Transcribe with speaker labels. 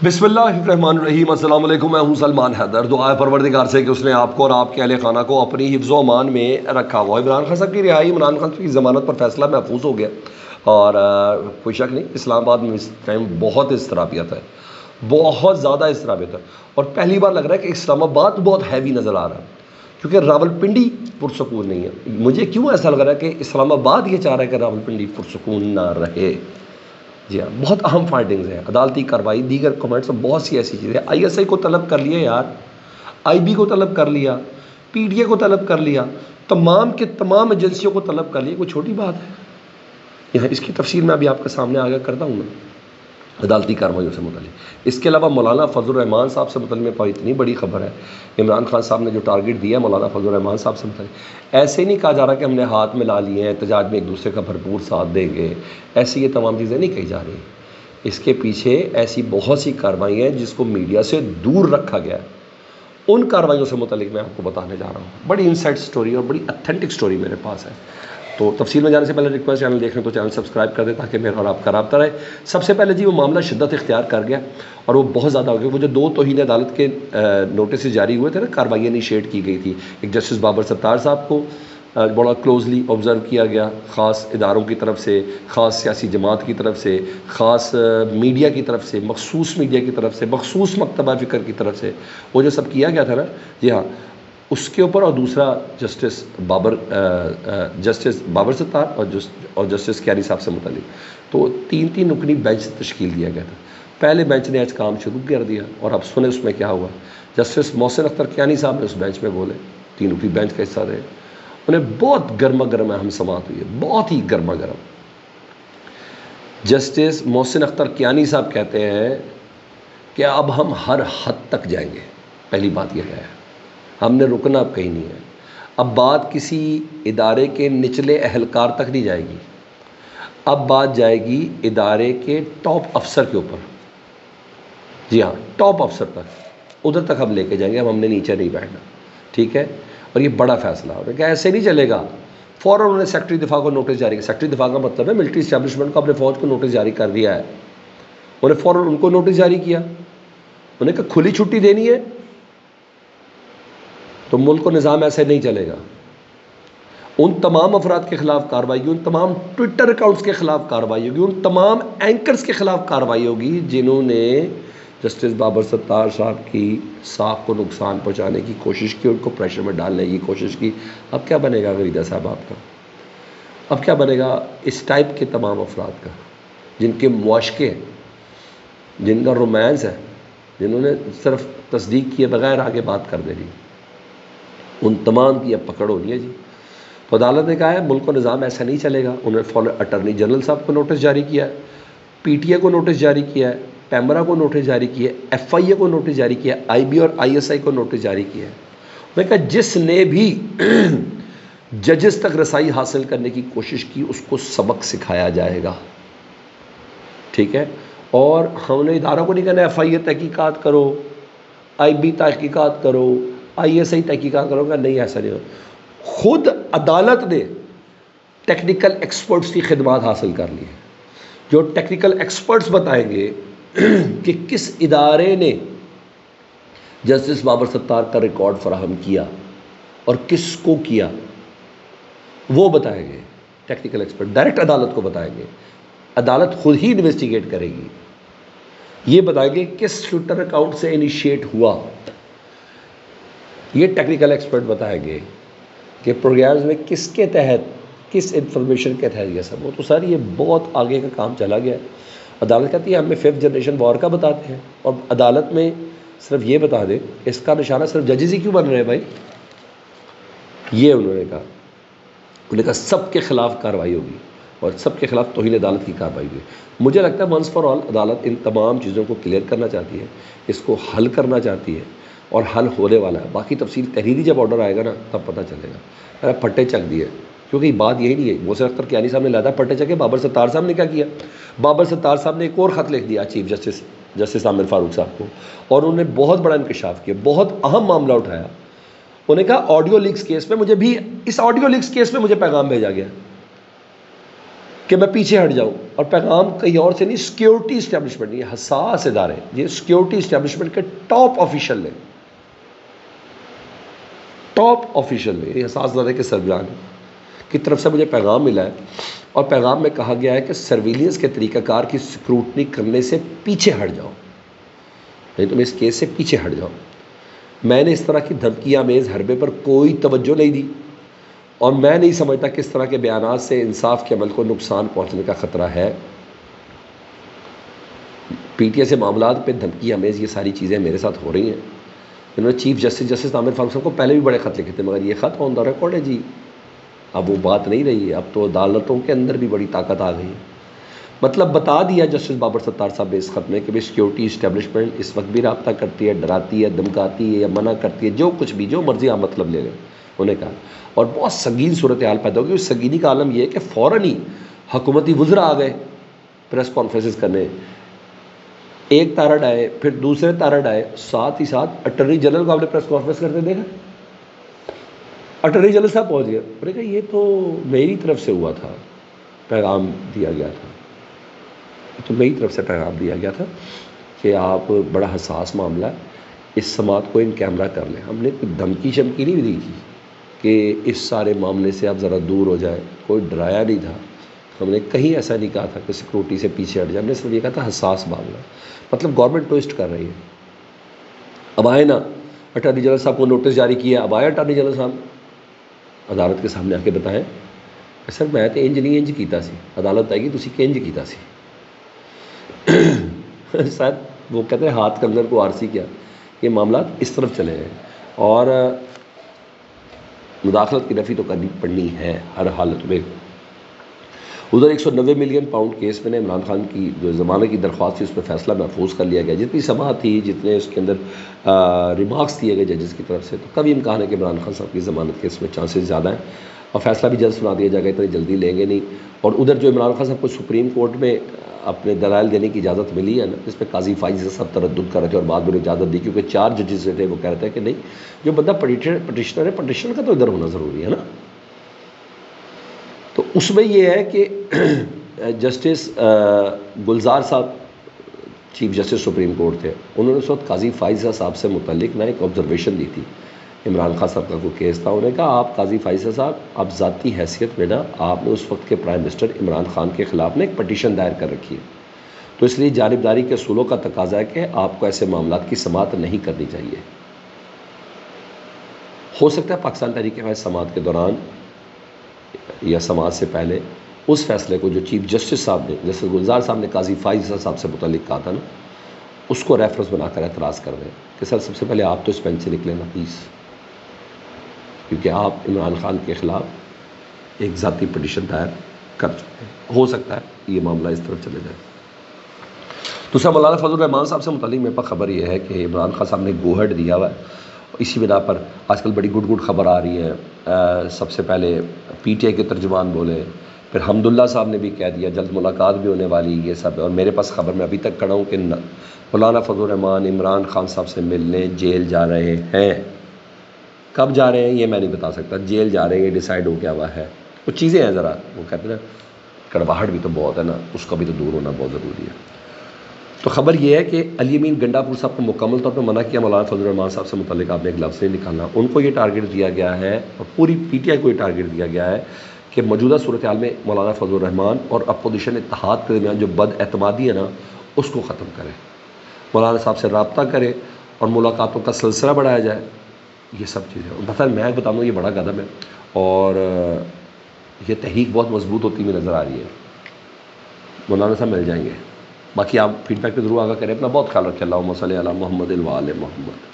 Speaker 1: بسم اللہ الرحمن الرحیم۔ السلام علیکم، میں ہوں سلمان حیدر۔ دعا ہے پروردگار سے کہ اس نے آپ کو اور آپ کے اہل خانہ کو اپنی حفظ و امان میں رکھا ہوا ہے۔ عمران خان صاحب کی رہائی، عمران خان کی ضمانت پر فیصلہ محفوظ ہو گیا، اور کوئی شک نہیں اسلام آباد میں اس ٹائم بہت اضطرابیت ہے، بہت زیادہ اضطرابیت ہے، اور پہلی بار لگ رہا ہے کہ اسلام آباد بہت ہیوی نظر آ رہا ہے، کیونکہ راولپنڈی پرسکون نہیں ہے۔ مجھے کیوں ایسا لگ رہا ہے کہ اسلام آباد یہ چاہ رہا ہے کہ راولپنڈی پرسکون نہ رہے۔ جی ہاں، بہت اہم فائنڈنگز ہیں، عدالتی کارروائی، دیگر کمنٹس، بہت سی ایسی چیزیں۔ آئی ایس آئی کو طلب کر لیا یار، آئی بی کو طلب کر لیا، پی ٹی اے کو طلب کر لیا، تمام کے تمام ایجنسیوں کو طلب کر لیا، کوئی چھوٹی بات ہے؟ یہاں اس کی تفصیل میں ابھی آپ کے سامنے آگے کرتا ہوں میں عدالتی کارروائیوں سے متعلق۔ اس کے علاوہ مولانا فضل الرحمان صاحب سے متعلق اتنی بڑی خبر ہے، عمران خان صاحب نے جو ٹارگٹ دیا مولانا فضل الرحمان صاحب سے متعلق، ایسے نہیں کہا جا رہا کہ ہم نے ہاتھ ملا لیے ہیں، احتجاج میں ایک دوسرے کا بھرپور ساتھ دیں گے، ایسی یہ تمام چیزیں نہیں کہی جا رہی۔ اس کے پیچھے ایسی بہت سی کارروائیاں ہیں جس کو میڈیا سے دور رکھا گیا ہے، ان کارروائیوں سے متعلق میں آپ کو بتانے جا رہا ہوں۔ بڑی انسائٹ سٹوری اور بڑی اتھینٹک سٹوری میرے پاس ہے۔ تو تفصیل میں جانے سے پہلے ریکویسٹ، چینل دیکھ رہے ہیں تو چینل سبسکرائب کر دیں تاکہ میرا اور آپ کا رابطہ رہے۔ سب سے پہلے جی وہ معاملہ شدت اختیار کر گیا، اور وہ بہت زیادہ ہو گیا۔ وہ جو 2 توہین عدالت کے نوٹسز جاری ہوئے تھے نا، کارروائیاں انیشیٹ کی گئی تھی، ایک جسٹس بابر ستار صاحب کو بڑا کلوزلی آبزرو کیا گیا، خاص اداروں کی طرف سے، خاص سیاسی جماعت کی طرف سے، خاص میڈیا کی طرف سے، مخصوص میڈیا کی طرف سے، مخصوص مکتبہ فکر کی طرف سے، وہ جو سب کیا گیا تھا نا، جی ہاں، اس کے اوپر۔ اور دوسرا جسٹس بابر ستار اور جسٹس کیانی صاحب سے متعلق، تو 3 رکنی بینچ تشکیل دیا گیا تھا۔ پہلے بینچ نے آج کام شروع کر دیا، اور اب سنیں اس میں کیا ہوا۔ جسٹس محسن اختر کیانی صاحب نے اس بینچ میں بولے، 3 رکنی بینچ کا حصہ رہے، انہیں بہت گرما گرم اہم سماعت ہوئی ہے، بہت ہی گرما گرم۔ جسٹس محسن اختر کیانی صاحب کہتے ہیں کہ اب ہم ہر حد تک جائیں گے۔ پہلی بات یہ ہے، ہم نے رکنا اب کہیں نہیں ہے۔ اب بات کسی ادارے کے نچلے اہلکار تک نہیں جائے گی، اب بات جائے گی ادارے کے ٹاپ افسر کے اوپر۔ جی ہاں، ٹاپ افسر تک، ادھر تک ہم لے کے جائیں گے، اب ہم نے نیچے نہیں بیٹھنا، ٹھیک ہے؟ اور یہ بڑا فیصلہ ہے کہ ایسے نہیں چلے گا۔ فوراً انہوں نے سیکرٹری دفاع کو نوٹس جاری کیا۔ سیکرٹری دفاع کا مطلب ہے ملٹری اسٹیبلشمنٹ کو، اپنے فوج کو نوٹس جاری کر دیا ہے۔ انہوں نے فوراً ان کو نوٹس جاری کیا، انہوں نے کہا کھلی چھٹی دینی ہے تو ملک و نظام ایسے نہیں چلے گا۔ ان تمام افراد کے خلاف کارروائی ہوگی، ان تمام ٹویٹر اکاؤنٹس کے خلاف کارروائی ہوگی، ان تمام اینکرز کے خلاف کارروائی ہوگی جنہوں نے جسٹس بابر ستار صاحب کی ساکھ کو نقصان پہنچانے کی کوشش کی، ان کو پریشر میں ڈالنے کی کوشش کی۔ اب کیا بنے گا غریدہ صاحب آپ کا؟ اب کیا بنے گا اس ٹائپ کے تمام افراد کا، جن کے معاشقے ہیں، جن کا رومانس ہے، جنہوں نے صرف تصدیق کیے بغیر آگے بات کر دے رہی، ان تمام کی اب پکڑ ہونی ہے جی۔ تو عدالت نے کہا ہے ملک و نظام ایسا نہیں چلے گا۔ انہوں نے فوراً اٹارنی جنرل صاحب کو نوٹس جاری کیا ہے، پی ٹی اے کو نوٹس جاری کیا ہے، پیمرا کو نوٹس جاری کیا ہے، ایف آئی اے کو نوٹس جاری کیا ہے، آئی بی اور آئی ایس آئی کو نوٹس جاری کیا ہے۔ میں نے کہا جس نے بھی ججز تک رسائی حاصل کرنے کی کوشش کی اس کو سبق سکھایا جائے گا، ٹھیک ہے؟ اور ہم نے اداروں کو نہیں کہنا ایف آئی اے تحقیقات کرو، آئی بی تحقیقات کرو، آئی ایس آئی تحقیقات کرو گا، نہیں، ایسا نہیں ہو۔ خود عدالت نے ٹیکنیکل ایکسپرٹس کی خدمات حاصل کر لی ہے، جو ٹیکنیکل ایکسپرٹس بتائیں گے کہ کس ادارے نے جسٹس بابر ستار کا ریکارڈ فراہم کیا اور کس کو کیا، وہ بتائیں گے ٹیکنیکل ایکسپرٹ، ڈائریکٹ عدالت کو بتائیں گے۔ عدالت خود ہی انویسٹیگیٹ کرے گی، یہ بتائیں گے کس ٹویٹر اکاؤنٹ سے انیشیٹ ہوا، یہ ٹیکنیکل ایکسپرٹ بتائیں گے کہ پروگرامز میں کس کے تحت، کس انفارمیشن کے تحت یہ سب ہو۔ تو سر یہ بہت آگے کا کام چلا گیا ہے۔ عدالت کہتی ہے ہمیں 5th جنریشن وار کا بتاتے ہیں، اور عدالت میں صرف یہ بتا دے اس کا نشانہ صرف ججز ہی کیوں بن رہے ہیں بھائی؟ یہ انہوں نے کہا سب کے خلاف کارروائی ہوگی، اور سب کے خلاف توہین عدالت کی کارروائی ہوگی۔ مجھے لگتا ہے ونس فار آل عدالت ان تمام چیزوں کو کلیئر کرنا چاہتی ہے، اس کو حل کرنا چاہتی ہے، اور حل ہونے والا ہے۔ باقی تفصیل تحریری جب آرڈر آئے گا نا تب پتہ چلے گا۔ میں نے پھٹے چک دیے، کیونکہ بات یہی نہیں ہے۔ محسن اختر کیانی صاحب نے لادا پھٹے چکے، بابر ستار صاحب نے کیا کیا؟ بابر ستار صاحب نے ایک اور خط لکھ دیا چیف جسٹس عامر فاروق صاحب کو، اور انہوں نے بہت بڑا انکشاف کیا، بہت اہم معاملہ اٹھایا۔ انہوں نے کہا آڈیو لیکس کیس میں مجھے بھی، اس آڈیو لیکس کیس میں مجھے پیغام بھیجا گیا، کہ میں پیچھے ہٹ جاؤں، اور پیغام کہیں اور سے نہیں، سیکیورٹی اسٹیبلشمنٹ، یہ حساس ادارے، یہ سیکیورٹی اسٹیبلشمنٹ کے ٹاپ آفیشل نے، ٹاپ آفیشل نے، یہ حساس ادارے کے سربراہ کی طرف سے مجھے پیغام ملا ہے، اور پیغام میں کہا گیا ہے کہ سرویلنس کے طریقہ کار کی سکروٹنی کرنے سے پیچھے ہٹ جاؤ، نہیں تم اس کیس سے پیچھے ہٹ جاؤ۔ میں نے اس طرح کی دھمکی آمیز حربے پر کوئی توجہ نہیں دی، اور میں نہیں سمجھتا کہ اس طرح کے بیانات سے انصاف کے عمل کو نقصان پہنچنے کا خطرہ ہے۔ پی ٹی آئی سے معاملات پہ دھمکی آمیز یہ ساری چیزیں میرے ساتھ ہو رہی ہیں۔ انہوں نے چیف جسٹس عامر فاروق صاحب کو پہلے بھی بڑے خط لکھے تھے، مگر یہ خط آن دا ریکارڈ ہے جی، اب وہ بات نہیں رہی ہے، اب تو عدالتوں کے اندر بھی بڑی طاقت آ گئی ہے۔ مطلب بتا دیا جسٹس بابر ستار صاحب نے اس خط میں کہ سیکیورٹی اسٹیبلشمنٹ اس وقت بھی رابطہ کرتی ہے، ڈراتی ہے، دھمکاتی ہے یا منع کرتی ہے، جو کچھ بھی، جو مرضی آپ مطلب لے لیں، انہوں نے کہا۔ اور بہت سنگین صورتحال پیدا ہوگی۔ اس سنگینی کا عالم یہ ہے کہ فوراً ہی حکومتی وزراء آ گئے پریس کانفرنسز کرنے، ایک تارڑ آئے، پھر دوسرے تارڑ آئے، ساتھ ہی ساتھ اٹارنی جنرل کو آپ نے پریس کانفرنس کرتے دیکھا، اٹارنی جنرل صاحب پہنچ گئے، انہوں نے کہا یہ تو میری طرف سے ہوا تھا، پیغام دیا گیا تھا، تو میری طرف سے پیغام دیا گیا تھا کہ آپ بڑا حساس معاملہ ہے، اس سماعت کو ان کیمرہ کر لیں۔ ہم نے کوئی دھمکی شمکی نہیں دی تھی کہ اس سارے معاملے سے آپ ذرا دور ہو جائیں، کوئی ڈرایا نہیں تھا، ہم نے کہیں ایسا نہیں کہا تھا کہ سیکورٹی سے پیچھے ہٹ جائے، ہم نے صرف یہ کہا تھا حساس معاملہ، مطلب گورنمنٹ ٹوئسٹ کر رہی ہے۔ اب آئے نا، اٹارنی جنرل صاحب کو نوٹس جاری کیا، اب آئے اٹارنی جنرل صاحب عدالت کے سامنے آ کے بتائیں کہ سر میں تو انج نہیں انج کیتا سی، عدالت آئے گی تسی کہ انج کیتا سی سر وہ کہتے ہیں ہاتھ کے اندر کو آرسی کیا، یہ معاملات اس طرف چلے ہیں، اور مداخلت کی نفی تو کرنی پڑنی ہے ہر حالت میں۔ ادھر 190 ملین پاؤنڈ کیس میں نے عمران خان کی جو زمانے کی درخواست تھی اس پہ فیصلہ محفوظ کر لیا گیا، جتنی سماعت تھی، جتنے اس کے اندر ریمارکس دیے گئے ججز کی طرف سے، تو کبھی امکان ہے کہ عمران خان صاحب کی ضمانت کے اس میں چانسز زیادہ ہیں، اور فیصلہ بھی جلد سنا دیا جائے گا، اتنی جلدی لیں گے نہیں۔ اور ادھر جو عمران خان صاحب کو سپریم کورٹ میں اپنے دلائل دینے کی اجازت ملی ہے نا، اس پہ قاضی فائز صاحب تردد کر رہے تھے، اور بعد میں انہیں اجازت دی، کیونکہ 4 ججز جو تھے وہ کہہ رہے تھے کہ نہیں، جو بندہ پٹیشنر ہے، پٹیشنر کا تو ادھر ہونا ضروری ہے نا۔ تو اس میں یہ ہے کہ جسٹس گلزار صاحب چیف جسٹس سپریم کورٹ تھے، انہوں نے اس وقت قاضی فائزہ صاحب سے متعلق نہ ایک آبزرویشن دی تھی، عمران خان صاحب کا کوئی کیس تھا، انہوں نے کہا آپ قاضی فائزہ صاحب، آپ ذاتی حیثیت میں نا، آپ نے اس وقت کے پرائم منسٹر عمران خان کے خلاف نے ایک پٹیشن دائر کر رکھی ہے، تو اس لیے جانبداری کے اصولوں کا تقاضا ہے کہ آپ کو ایسے معاملات کی سماعت نہیں کرنی چاہیے۔ ہو سکتا ہے پاکستان تحریک خواہش سماعت کے دوران یا سماعت سے پہلے اس فیصلے کو جو چیف جسٹس صاحب نے، جسٹس گلزار صاحب نے قاضی فائز صاحب سے متعلق کہا تھا نا، اس کو ریفرنس بنا کر اعتراض کر دیں کہ سر سب سے پہلے آپ تو اس بینچ سے نکلیں نا پلیز، کیونکہ آپ عمران خان کے خلاف ایک ذاتی پٹیشن دائر کر چکے ہیں۔ ہو سکتا ہے یہ معاملہ اس طرف چلے جائے۔ دوسرا مولانا فضل الرحمان صاحب سے متعلق میرے پاس خبر یہ ہے کہ عمران خان صاحب نے گو ہیڈ دیا ہوا ہے، اسی بنا پر آج کل بڑی گڈ خبر آ رہی ہے۔ سب سے پہلے پی ٹی آئی کے ترجمان بولے، پھر حمداللہ صاحب نے بھی کہہ دیا جلد ملاقات بھی ہونے والی، یہ سب ہے۔ اور میرے پاس خبر میں ابھی تک کڑا ہوں کہ مولانا فضل الرحمان عمران خان صاحب سے ملنے جیل جا رہے ہیں۔ کب جا رہے ہیں یہ میں نہیں بتا سکتا، جیل جا رہے ہیں، یہ ڈیسائیڈ ہو گیا ہوا ہے۔ کچھ چیزیں ہیں ذرا، وہ کہتے ہیں نا کڑواہٹ بھی تو بہت ہے نا، اس کا بھی تو دور ہونا بہت ضروری ہے۔ تو خبر یہ ہے کہ علی امین گنڈا پور صاحب کو مکمل طور پر منع کیا، مولانا فضل الرحمان صاحب سے متعلق آپ نے ایک لفظ نہیں نکالنا، ان کو یہ ٹارگٹ دیا گیا ہے، اور پوری پی ٹی آئی کو یہ ٹارگٹ دیا گیا ہے کہ موجودہ صورتحال میں مولانا فضل الرحمان اور اپوزیشن اتحاد کے درمیان جو بد اعتمادی ہے نا، اس کو ختم کرے، مولانا صاحب سے رابطہ کرے اور ملاقاتوں کا سلسلہ بڑھایا جائے، یہ سب چیزیں۔ مثلا میں بتا دوں یہ بڑا قدم ہے، اور یہ تحریک بہت مضبوط ہوتی ہوئی نظر آ رہی ہے، مولانا صاحب مل جائیں گے۔ باقی آپ فیڈ بیک پہ ضرور آگاہ کریں، اپنا بہت خیال رکھیں، اللہم صلی علی محمد و آل محمد۔